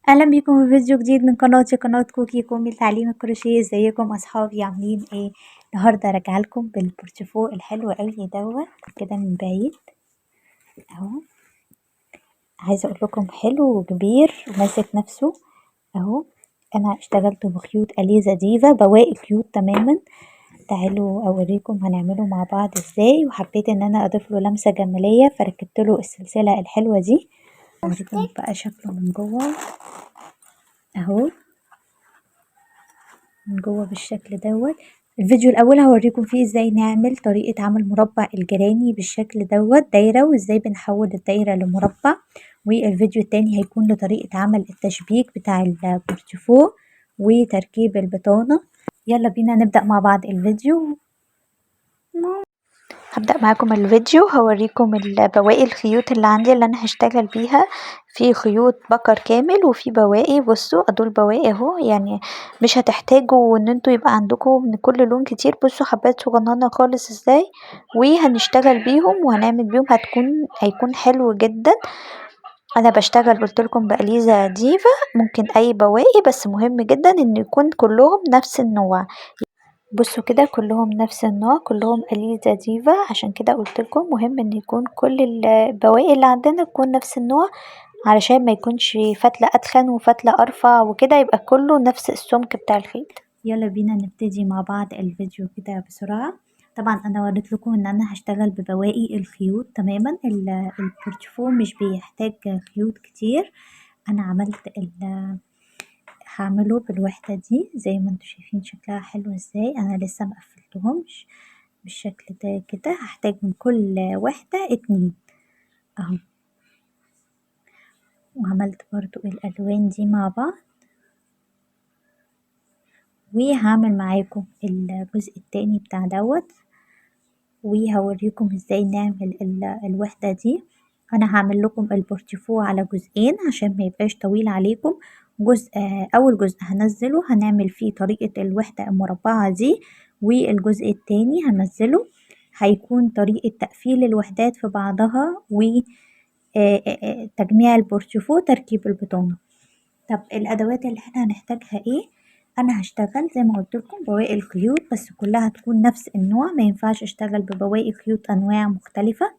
اهلا بيكم في فيديو جديد من قناتي قناة كوكي كومي لتعليم الكروشيه. ازيكم اصحابي عاملين ايه؟ النهارده راجعه لكم بالبورتفو الحلو قوي دوت كده من بعيد اهو. عايزه اقول لكم حلو وكبير وماسك نفسه اهو. انا اشتغلت بخيوط اليزا ديفا بواقي خيوط تماما. تعالوا اوريكم هنعمله مع بعض ازاي، وحبيت ان انا اضيف له لمسه جماليه فركبت له السلسله الحلوه دي. اوريكم بقى شكله من جوه اهو، من جوه بالشكل دوت. الفيديو الاول هوريكم فيه ازاي نعمل طريقة عمل مربع الجراني بالشكل دوت دايرة، وازاي بنحول الدايرة لمربع. والفيديو التاني هيكون لطريقة عمل التشبيك بتاع البورتفو وتركيب البطانة. يلا بينا نبدأ مع بعض الفيديو. هبدأ معاكم الفيديو هوريكم بواقي الخيوط اللي عندي اللي انا هشتغل بيها. في خيوط بكر كامل وفي بواقي، بصوا دول بواقي اهو، يعني مش هتحتاجوا ان انتوا يبقى عندكم من كل لون كتير. بصوا حبات صغننه خالص ازاي، وهنشتغل بيهم وهنعمل بيهم هيكون حلو جدا. انا بشتغل قلتلكم بأليزا ديفا، ممكن اي بواقي بس مهم جدا ان يكون كلهم نفس النوع. بصوا كده كلهم نفس النوع، كلهم أليزا ديفا، عشان كده قلتلكم مهم ان يكون كل البواقي اللي عندنا تكون نفس النوع، علشان ما يكونش فتلة أتخن وفتلة أرفع وكده، يبقى كله نفس السمك بتاع الخيط. يلا بينا نبتدي مع بعض الفيديو كده بسرعة. طبعا انا وريت لكم ان انا هشتغل ببواقي الخيوط تماما. البورتفو مش بيحتاج خيوط كتير. انا عملت هعمله بالوحدة دي زي ما انتوا شايفين شكلها حلو ازاي. انا لسه مقفلتهمش بالشكل ده كده. هحتاج من كل وحدة 2 اهو. وعملت برضو الالوان دي مع بعض، وهعمل معاكم الجزء التاني بتاع دوت، وهوريكم ازاي نعمل الوحدة دي. انا هعمل لكم البورتفو على جزئين عشان ما يبقاش طويل عليكم. جزء اول جزء هنزله هنعمل فيه طريقة الوحدة المربعة دي، والجزء التاني هنزله هيكون طريقة تقفيل الوحدات في بعضها وتجميع البورتفو تركيب البطانة. طب الادوات اللي احنا هنحتاجها ايه؟ انا هشتغل زي ما قلت لكم بواقي الخيوط بس كلها تكون نفس النوع، ما ينفعش اشتغل ببواقي خيوط انواع مختلفة.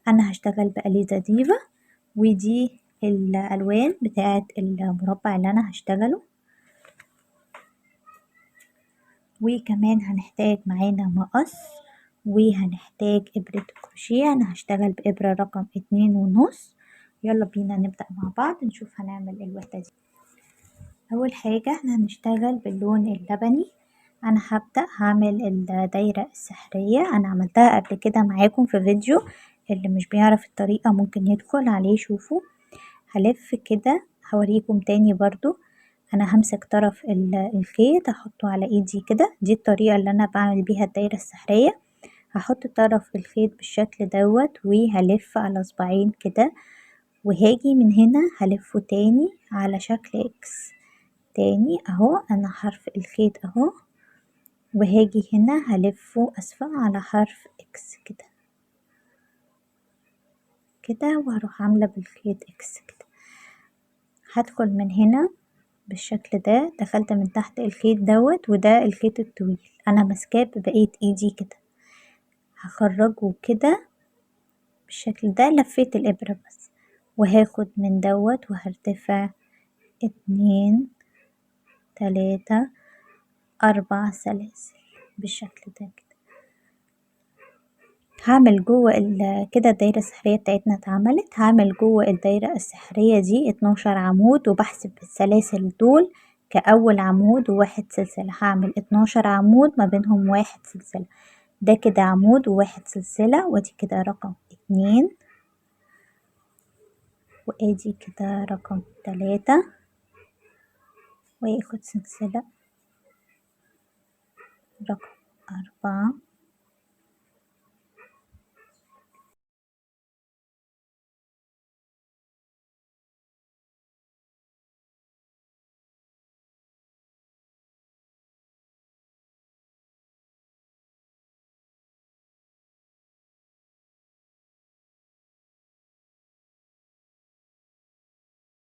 انا هشتغل بأليزا ديفا، ودي الالوان بتاعه المربع اللي انا هشتغله. وكمان هنحتاج معانا مقص، وهنحتاج ابرة كروشيه. انا هشتغل بابرة رقم 2.5. يلا بينا نبدأ مع بعض نشوف هنعمل الوحدة دي. اول حاجة احنا هنشتغل باللون اللبني. انا هبدأ هعمل الدايرة السحرية، انا عملتها قبل كده معاكم في فيديو، اللي مش بيعرف الطريقة ممكن يدخل عليه يشوفه. هلف كده هوريكم تاني برضو. انا همسك طرف الخيط هحطه على ايدي كده، دي الطريقة اللي انا بعمل بيها الدايرة السحرية. هحط طرف الخيط بالشكل دوت وهلف على صباعين كده، وهاجي من هنا هلفه تاني على شكل اكس تاني اهو. انا حرف الخيط اهو، وهاجي هنا هلفه اسفل على حرف اكس كده كده، وهروح عاملة بالخيط اكس كده. هدخل من هنا بالشكل ده، دخلت من تحت الخيط دوت، وده الخيط الطويل انا ماسكاه ببقية ايدي كده. هخرجه كده بالشكل ده، لفيت الابرة بس، وهاخد من دوت وهرتفع 2 3 4 سلاسل بالشكل ده كده. هعمل جوه كده الدايرة السحرية بتاعتنا اتعملت. هعمل جوه الدايرة السحرية دي 12 عمود، وبحسب السلاسل دول كأول عمود وواحد سلسلة. هعمل 12 عمود ما بينهم واحد سلسلة، ده كده عمود وواحد سلسلة، ودي كده رقم 2، وادي كده رقم 3، وياخد سلسلة رقم 4،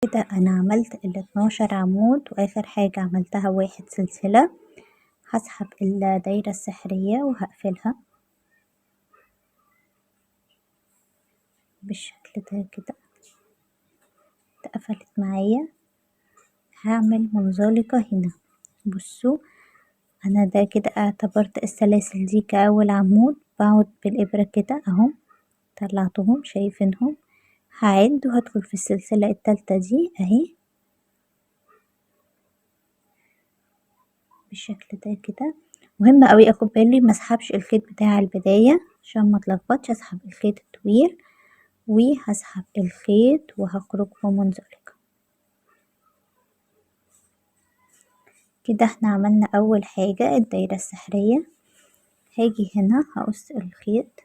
كده انا عملت ال12 عمود، واخر حاجة عملتها 1 سلسلة. هسحب الدايرة السحرية وهقفلها بالشكل ده كده، اتقفلت معايا. هعمل منزلقة هنا. بصوا انا ده كده اعتبرت السلاسل دي كأول عمود، بقعد بالإبرة كده اهو، طلعتهم شايفينهم. هعد وهدخل في السلسلة التالتة دي اهي بالشكل ده كده. مهم اوي اخد بالي مسحبش الخيط بتاع البداية عشان ما اتلخبطش. اسحب الخيط الطويل وهسحب الخيط وهخرج بمنزلقة كده. احنا عملنا اول حاجة الدايرة السحرية. هاجي هنا هقص الخيط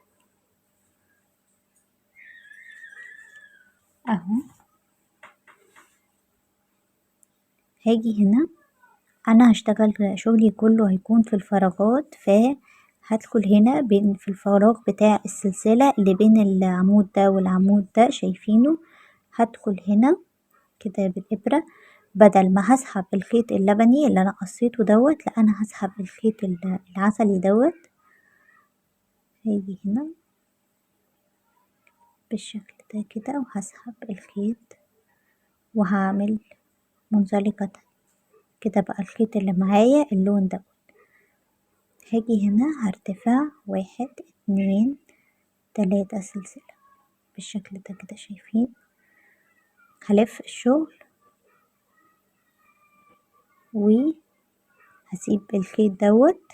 اهو. هاجي هنا انا هشتغل شغلي كله هيكون في الفراغات، فهدخل هنا بين في الفراغ بتاع السلسلة اللي بين العمود ده والعمود ده شايفينه. هدخل هنا كده بالإبرة، بدل ما هسحب الخيط اللبني اللي انا قصيته دوت، لا انا هسحب الخيط العسلي دوت. هاجي هنا بالشكل ده كده وهسحب الخيط وهعمل منزلقة كده. بقى الخيط اللي معايا اللون ده. هاجي هنا هرتفع 1 2 3 سلسلة بالشكل ده كده شايفين. هلف الشغل وهسيب الخيط دوت،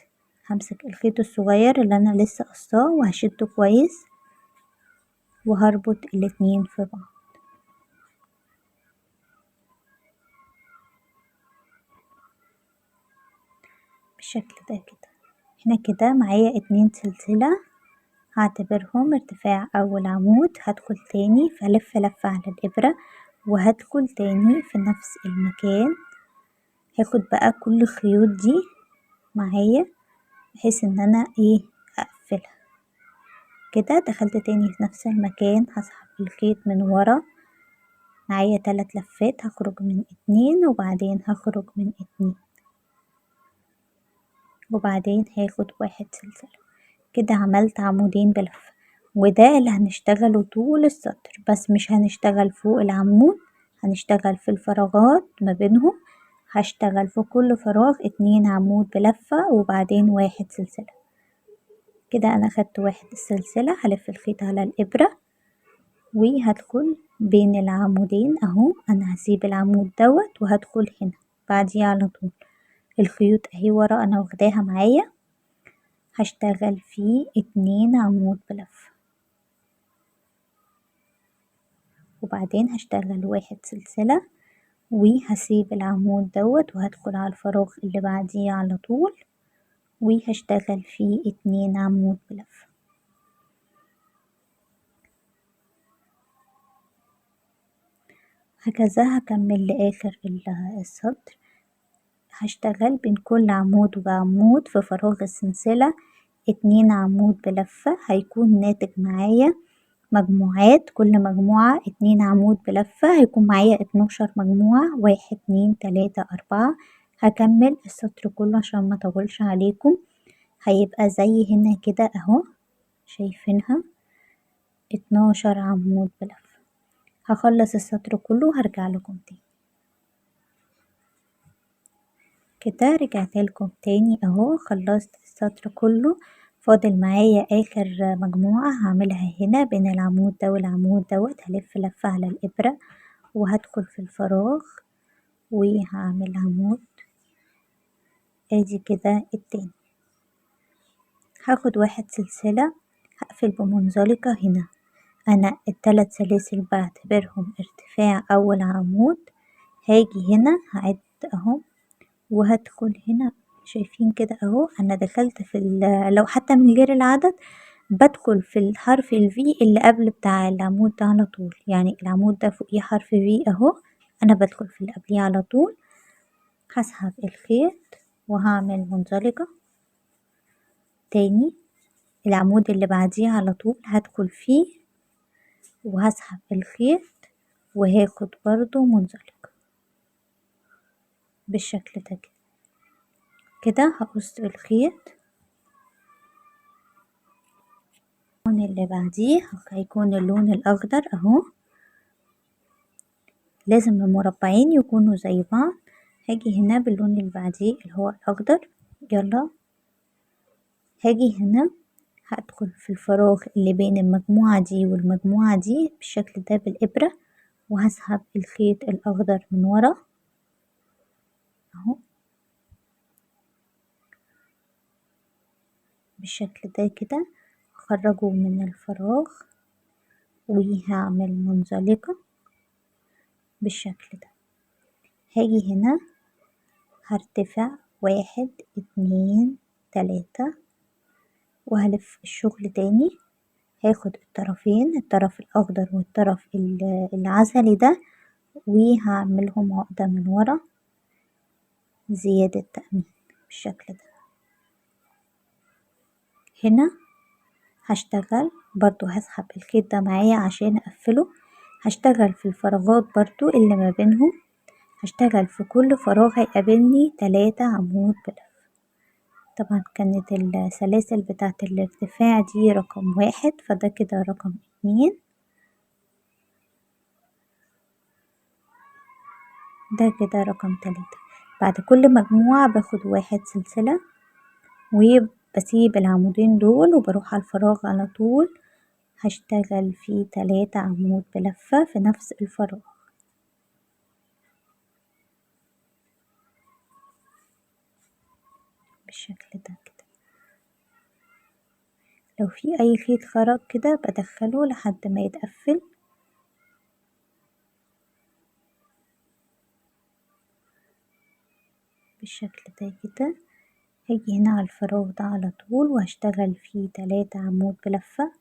همسك الخيط الصغير اللي انا لسه قصاه وهشده كويس وهربط الاتنين في بعض بالشكل ده كده. هنا كده معايا 2 سلسلة، هعتبرهم ارتفاع اول عمود. هدخل تاني فلف لفة على الابرة وهدخل تاني في نفس المكان. هاخد بقى كل الخيوط دي معايا بحيث ان انا اقفلها كده. دخلت تاني في نفس المكان، هسحب الخيط من ورا معايا 3 لفات، هخرج من 2 وبعدين هخرج من 2 وبعدين هاخد 1 سلسلة كده. عملت عمودين بلفة، وده اللي هنشتغله طول السطر، بس مش هنشتغل فوق العمود، هنشتغل في الفراغات ما بينهم. هشتغل في كل فراغ 2 عمود بلفة وبعدين 1 سلسلة كده. انا خدت 1 سلسلة، هلف الخيط على الابرة وهدخل بين العمودين اهو. انا هسيب العمود دوت وهدخل هنا بعديه على طول. الخيوط اهي ورا انا واخداها معايا، هشتغل فيه 2 عمود بلفة وبعدين هشتغل 1 سلسلة وهسيب العمود دوت وهدخل على الفراغ اللي بعديه على طول وهشتغل فيه 2 عمود بلفة. هكذا هكمل لآخر السطر. هشتغل بين كل عمود وعمود في فراغ السلسلة 2 عمود بلفة. هيكون ناتج معايا مجموعات، كل مجموعة 2 عمود بلفة، هيكون معايا 12 مجموعة. 1 2 3 4. هكمل السطر كله عشان ما اطولش عليكم. هيبقى زي هنا كده اهو شايفينها 12 عمود بلفة. هخلص السطر كله وهرجع لكم تاني. كده رجعت لكم تاني اهو، خلصت السطر كله. فاضل معايا اخر مجموعة هعملها هنا بين العمود ده والعمود دوت. هلف لفة على الابرة وهدخل في الفراغ وهعمل عمود ادي كده التاني. هاخد 1 سلسلة، هقفل بمنزلقة هنا. انا ال3 سلاسل بعتبرهم ارتفاع اول عمود. هاجي هنا هعد اهو وهدخل هنا شايفين كده اهو. انا دخلت في لو حتى من غير العدد بدخل في الحرف الفي اللي قبل بتاع العمود ده على طول، يعني العمود ده فوقيه حرف في اهو، انا بدخل في اللي قبليه على طول. هسحب الخيط وهعمل منزلقة تاني. العمود اللي بعديه على طول هدخل فيه وهسحب الخيط وهاخد برضو منزلقة بالشكل ده كده. هقص الخيط. اللون اللي بعديه هيكون اللون الأخضر اهو. لازم المربعين يكونوا زي بعض. هاجي هنا باللون اللي بعديه اللي هو الأخضر. يلا هاجي هنا هدخل في الفراغ اللي بين المجموعة دي والمجموعة دي بالشكل ده بالإبرة، وهسحب الخيط الأخضر من ورا اهو بالشكل ده كده. هخرجه من الفراغ وهعمل منزلقة بالشكل ده. هاجي هنا هرتفع 1 2 3 وهلف الشغل تاني. هاخد الطرفين، الطرف الأخضر والطرف العسلي ده، وهعملهم عقدة من ورا زيادة تأمين بالشكل ده. هنا هشتغل برضو هسحب الخيط ده معايا عشان اقفله. هشتغل في الفراغات برضو اللي ما بينهم. هشتغل في كل فراغ هيقابلني 3 عمود بلف. طبعا كانت السلاسل بتاعت الارتفاع دي رقم 1، فده كده رقم 2، ده كده رقم 3. بعد كل مجموعة باخد 1 سلسلة وبسيب العمودين دول وبروح على الفراغ على طول. هشتغل فيه 3 عمود بلفة في نفس الفراغ بالشكل ده كده. لو في اي خيط خرج كده بدخله لحد ما يتقفل بالشكل ده كده. هاجي هنا على الفراغ ده على طول وهشتغل فيه 3 عمود بلفة.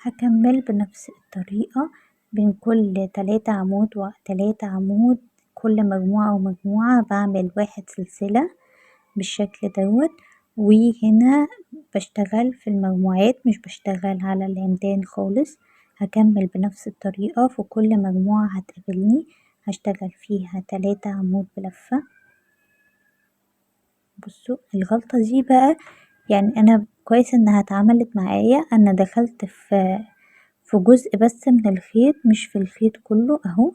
هكمل بنفس الطريقة بين كل 3 عمود و3 عمود، كل مجموعة ومجموعة بعمل 1 سلسلة بالشكل دوت. وهنا بشتغل في المجموعات مش بشتغل على العمدان خالص. هكمل بنفس الطريقة في كل مجموعة هتقابلني هشتغل فيها 3 عمود بلفة. بصوا الغلطة دي بقى، يعني انا كويس انها اتعملت معايا. انا دخلت في جزء بس من الخيط مش في الخيط كله اهو.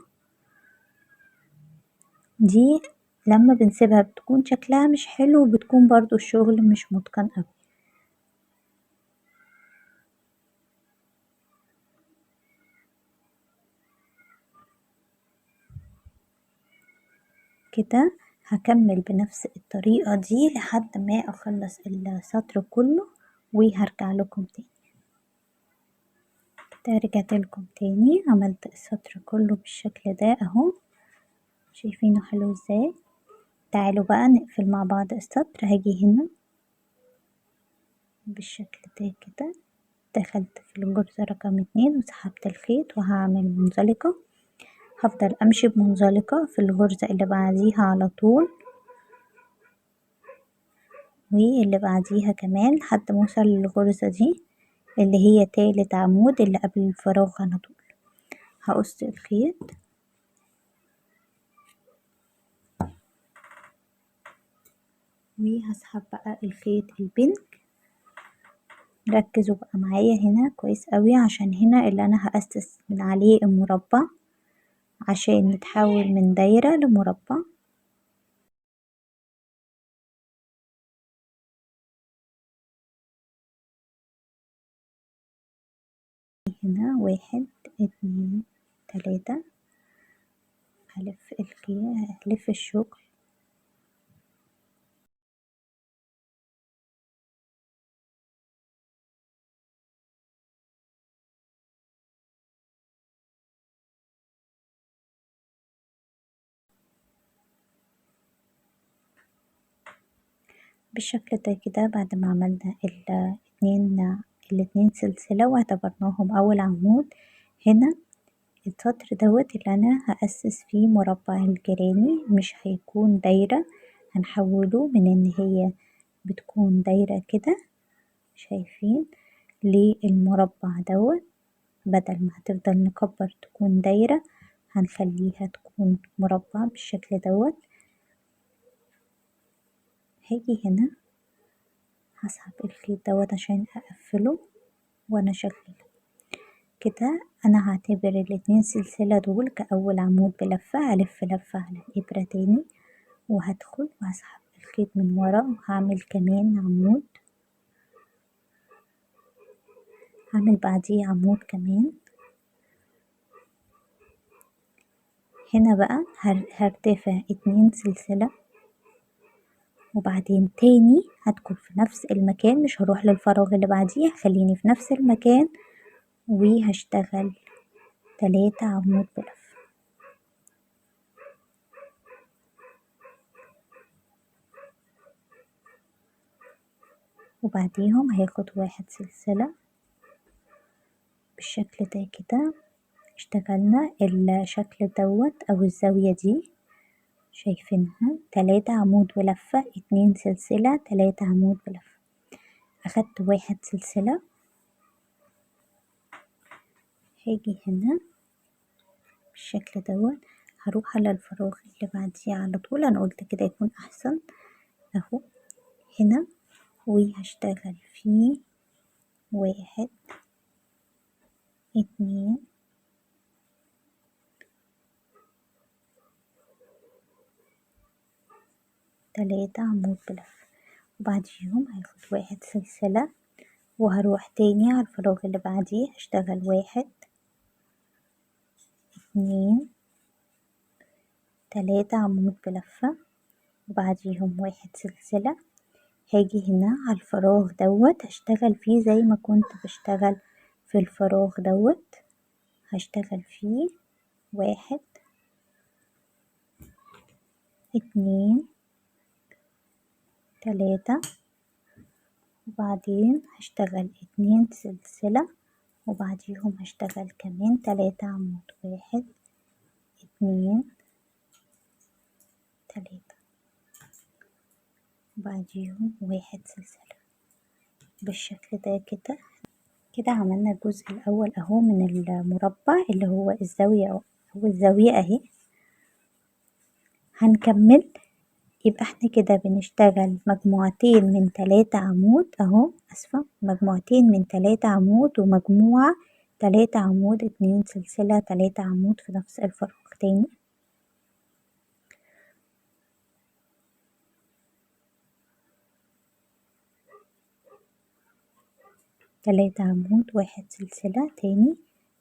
دي لما بنسيبها بتكون شكلها مش حلو وبتكون برضو الشغل مش متقن اوي. كده هكمل بنفس الطريقة دي لحد ما اخلص السطر كله وهرجع لكم تاني. كده رجعت لكم تاني، عملت السطر كله بالشكل ده اهو. شايفينه حلو ازاي؟ تعالوا بقى نقفل مع بعض السطر. هاجي هنا بالشكل ده كده، دخلت في الغرزة رقم 2 وسحبت الخيط وهعمل منزلقة. هفضل امشي بمنزلقة في الغرزة اللي بعديها على طول واللي بعديها كمان لحد ما اوصل للغرزة دي اللي هي تالت عمود اللي قبل الفراغ على طول. هقص الخيط وهسحب بقى الخيط البنك. ركزوا بقى معايا هنا كويس قوي عشان هنا اللي انا هأسس من عليه المربع عشان يتحول من دايرة لمربع. هنا 1 2 3 هلف الخيط هلف الشغل بالشكل ده كده. بعد ما عملنا ال2 الاتنين سلسلة واعتبرناهم أول عمود. هنا السطر دوت اللي أنا هأسس فيه مربع الجيراني مش هيكون دايرة، هنحوله من إن هي بتكون دايرة كده شايفين للمربع دوت، بدل ما هتفضل نكبر تكون دايرة هنخليها تكون مربع بالشكل دوت. هاجي هنا هسحب الخيط دوت عشان أقفله وأنا شغالة كده. أنا هعتبر الاتنين سلسلة دول كأول عمود بلفة، هلف لفة على الإبرة تاني وهدخل وهسحب الخيط من ورا وهعمل كمان عمود، هعمل بعديه عمود كمان. هنا بقى هرتفع اتنين سلسلة وبعدين تاني هدخل في نفس المكان، مش هروح للفراغ اللي بعديه، هخليني في نفس المكان وهشتغل 3 عمود بلفة. وبعديهم هاخد 1 سلسلة بالشكل ده كده. اشتغلنا الشكل دوت أو الزاوية دي شايفينها 3 عمود ولفة، 2 سلسلة 3 عمود بلفة. أخدت 1 سلسلة، هاجي هنا بالشكل دوت هروح على الفراغ اللي بعديه على طول، أنا قلت كده يكون أحسن أهو هنا، وهشتغل فيه 1 2 3 عمود بلفة. وبعديهم هاخد 1 سلسلة وهروح تاني على الفراغ اللي بعديه هشتغل 1 2 3 عمود بلفة وبعديهم 1 سلسلة. هاجي هنا على الفراغ دوت هشتغل فيه زي ما كنت بشتغل في الفراغ دوت، هشتغل فيه 1 2 3 وبعدين هشتغل 2 سلسلة وبعديهم هشتغل كمان 3 عمود، 1 2 3 وبعديهم 1 سلسلة بالشكل ده كده. كده عملنا الجزء الأول أهو من المربع اللي هو الزاوية أو الزاوية أهي. هنكمل يبقى احنا كده بنشتغل مجموعتين من 3 عمود اهو، اسفة، مجموعتين من 3 عمود ومجموعة 3 عمود 2 سلسلة 3 عمود في نفس الفراغ تاني. تلاتة عمود 1 سلسلة تاني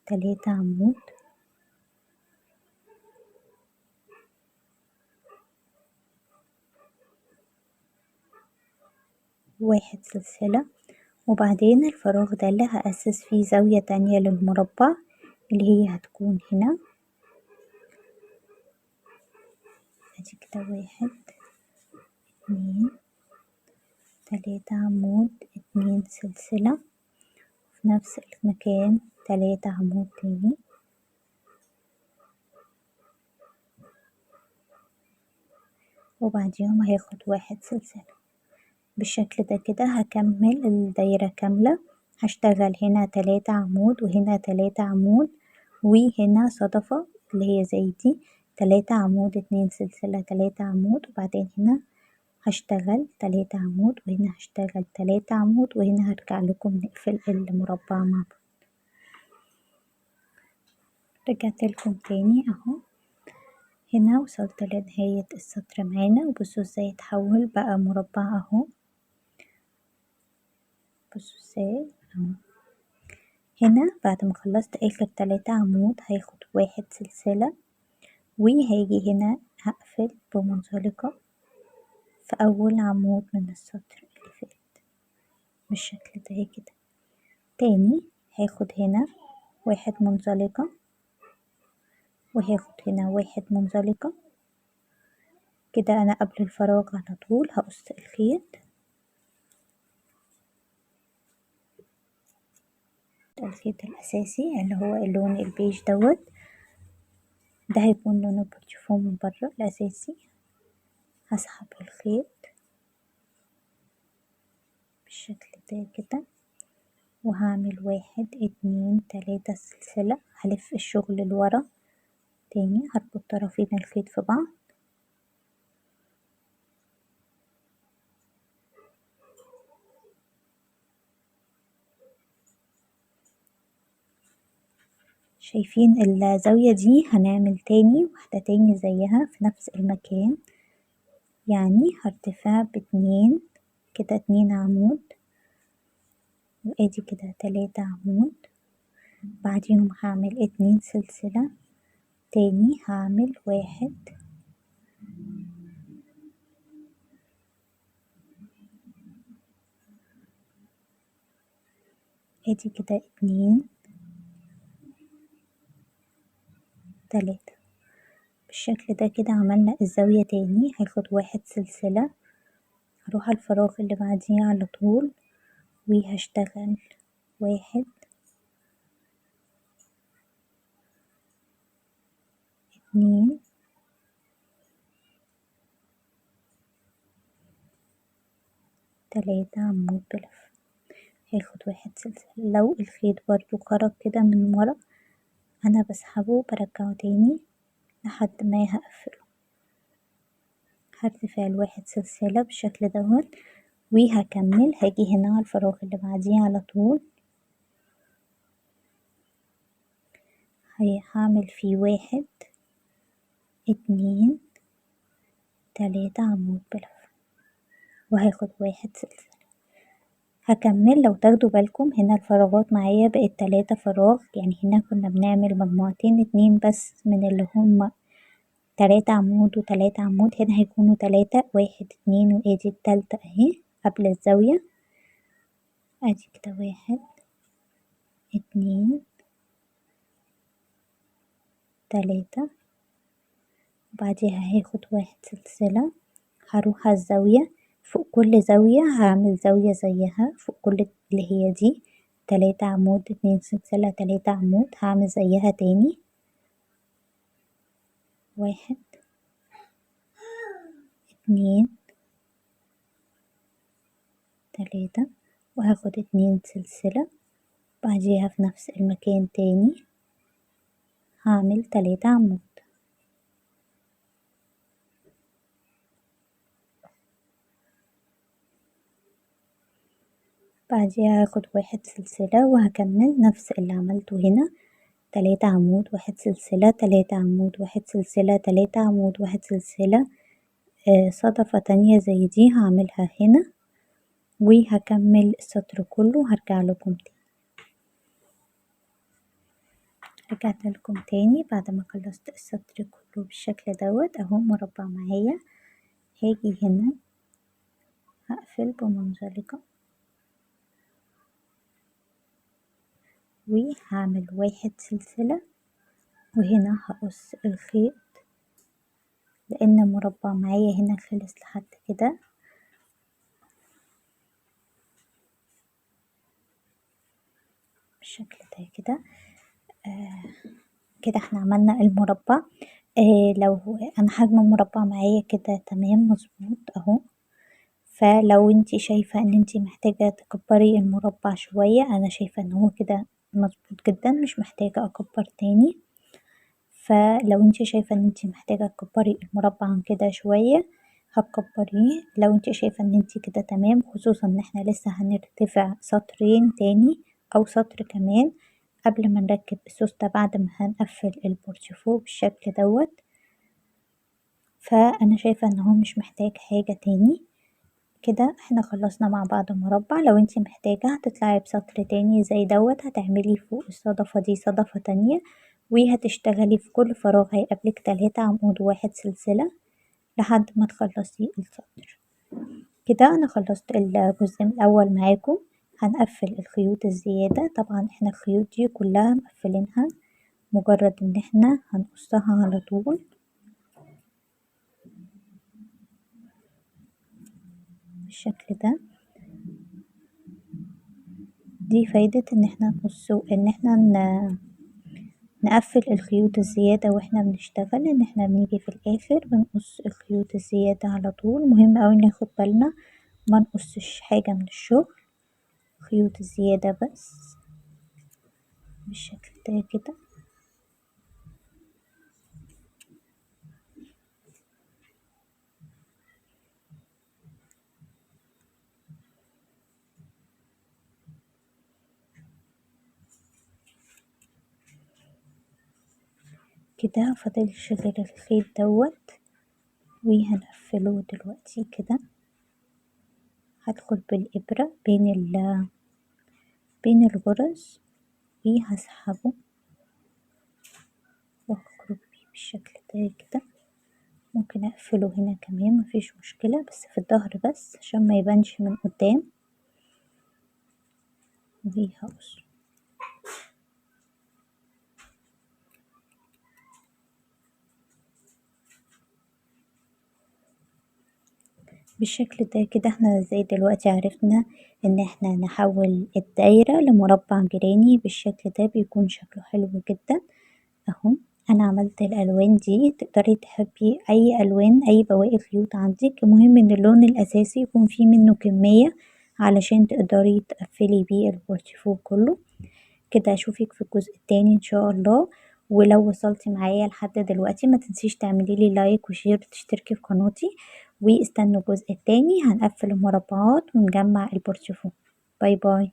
3 عمود 1 سلسلة. وبعدين الفراغ ده اللي هأسس فيه زاوية تانية للمربع اللي هي هتكون هنا، ادي كده 1 2 3 عمود 2 سلسلة في نفس المكان 3 عمود تاني وبعديهم هاخد 1 سلسلة بالشكل ده كده. هكمل الدايرة كاملة، هشتغل هنا 3 عمود وهنا 3 عمود وهنا صدفة اللي هي زي دي 3 عمود 2 سلسلة 3 عمود وبعدين هنا هشتغل 3 عمود وهنا هشتغل 3 عمود وهنا هرجع لكم نقفل المربع مع بعض. رجعت لكم تاني اهو، هنا وصلت لنهاية السطر معانا وبصوا ازاي اتحول بقى مربع اهو، بصوا ازاي اهو. هنا بعد ما خلصت اخر 3 عمود هاخد 1 سلسلة وهاجي هنا هقفل بمنزلقة في اول عمود من السطر اللي فات بالشكل ده كده. تاني هاخد هنا 1 منزلقة وهاخد هنا 1 منزلقة كده. انا قبل الفراغ على طول هقص الخيط الخيط الأساسي اللي هو اللون البيج دوت، ده هيكون لون البرشفون من بره الأساسي. هسحب الخيط بالشكل ده كده، وهعمل 1 2 3 سلسلة. هلف الشغل لورا تاني، هربط طرفين الخيط في بعض، شايفين الزاوية دي؟ هنعمل تاني واحدة تاني زيها في نفس المكان، يعني هرتفع ب2 كده، 2 عمود، وادي كده 3 عمود، بعديهم هعمل 2 سلسلة تاني، هعمل 1 ادي كده 2 3 بالشكل ده كده. عملنا الزاوية تاني، هاخد 1 سلسلة، هروح على الفراغ اللي بعديه على طول وهشتغل 1 2 3 عمود بلف، هاخد 1 سلسلة. لو الخيط برضو خرج كده من ورا، انا بسحبه برجعه تاني لحد ما هقفله. هرتفع 1 سلسلة بالشكل دوت، وهكمل. هاجي هنا على الفراغ اللي بعديه على طول، هعمل فيه 1 2 3 عمود بلف، وهاخد 1 سلسلة. هكمل. لو تاخدوا بالكم هنا الفراغات معايا بقت 3 فراغ، يعني هنا كنا بنعمل مجموعتين 2 بس من اللي هما 3 عمود و3 عمود، هنا هيكونوا 3 1 2، وادي التالتة اهي قبل الزاوية، ادي كده 1 2 3، وبعديها هاخد 1 سلسلة، هروح على الزاوية، فوق كل زاوية هعمل زاوية زيها، فوق كل اللي هي دي 3 عمود 2 سلسلة 3 عمود، هعمل زيها تاني 1 2 3، وهاخد 2 سلسلة، بعديها في نفس المكان تاني هعمل 3 عمود، بعديها هاخد 1 سلسلة وهكمل نفس اللي عملته هنا، 3 عمود 1 سلسلة 3 عمود 1 سلسلة 3 عمود 1 سلسلة. صدفة تانية زي دي هعملها هنا، وهكمل السطر كله. هرجع لكم تاني. رجعت لكم تاني بعد ما خلصت السطر كله بالشكل دوت اهو مربع معايا. هاجي هنا هقفل بمنزلقة، وهعمل 1 سلسلة، وهنا هقص الخيط لان المربع معايا هنا خلص لحد كده. بالشكل ده كده كده احنا عملنا المربع. لو انا حجم المربع معايا كده تمام مظبوط اهو، فلو انتي شايفة ان انتي محتاجة تكبري المربع شوية، انا شايفة ان هو كده مظبوط جدا مش محتاجة اكبر تاني. فلو انتي شايفة ان انتي محتاجة تكبري المربع عن كده شوية هتكبريه. لو انتي شايفة ان انتي كده تمام، خصوصا ان احنا لسه هنرتفع سطرين تاني او سطر كمان قبل ما نركب السوستة بعد ما هنقفل البورتفو بالشكل دوت، فانا شايفة ان هو مش محتاج حاجة تاني. كده احنا خلصنا مع بعض مربع. لو انتي محتاجة هتطلعي بسطر تاني زي دوت، هتعملي فوق الصدفة دي صدفة تانية، وهتشتغلي في كل فراغ هيقابلك 3 عمود و1 سلسلة لحد ما تخلصي السطر. كده انا خلصت الجزء الاول معاكم. هنقفل الخيوط الزيادة، طبعا احنا الخيوط دي كلها مقفلينها، مجرد ان احنا هنقصها على طول بالشكل ده. دي فايدة ان احنا نقفل الخيوط الزيادة واحنا بنشتغل، ان احنا بنيجي في الاخر بنقص الخيوط الزيادة على طول. مهم اوي ناخد بالنا ما نقصش حاجة من الشغل، خيوط الزيادة بس بالشكل ده كده. كده فاضلش غير الخيط دوت وهنقفله دلوقتي كده. هدخل بالإبرة بين الغرز وهسحبه واخرج بيه بالشكل ده كده. ممكن اقفله هنا كمان مفيش مشكلة، بس في الظهر بس عشان ما يبانش من قدام. وهقص بالشكل ده كده. احنا زي دلوقتي عرفنا ان احنا نحول الدايرة لمربع جيراني بالشكل ده، بيكون شكله حلو جدا اهو. انا عملت الالوان دي، تقدري تحبي اي الوان، اي بواقي خيوط عندك، المهم ان اللون الاساسي يكون فيه منه كمية علشان تقدري تقفلي بيه البورتفو كله. كده اشوفك في الجزء التاني ان شاء الله. ولو وصلتي معايا لحد دلوقتي ما تنسيش تعملي لي لايك وشير وتشتركي في قناتي، واستنوا الجزء التاني هنقفل المربعات ونجمع البورتفو. باي باي.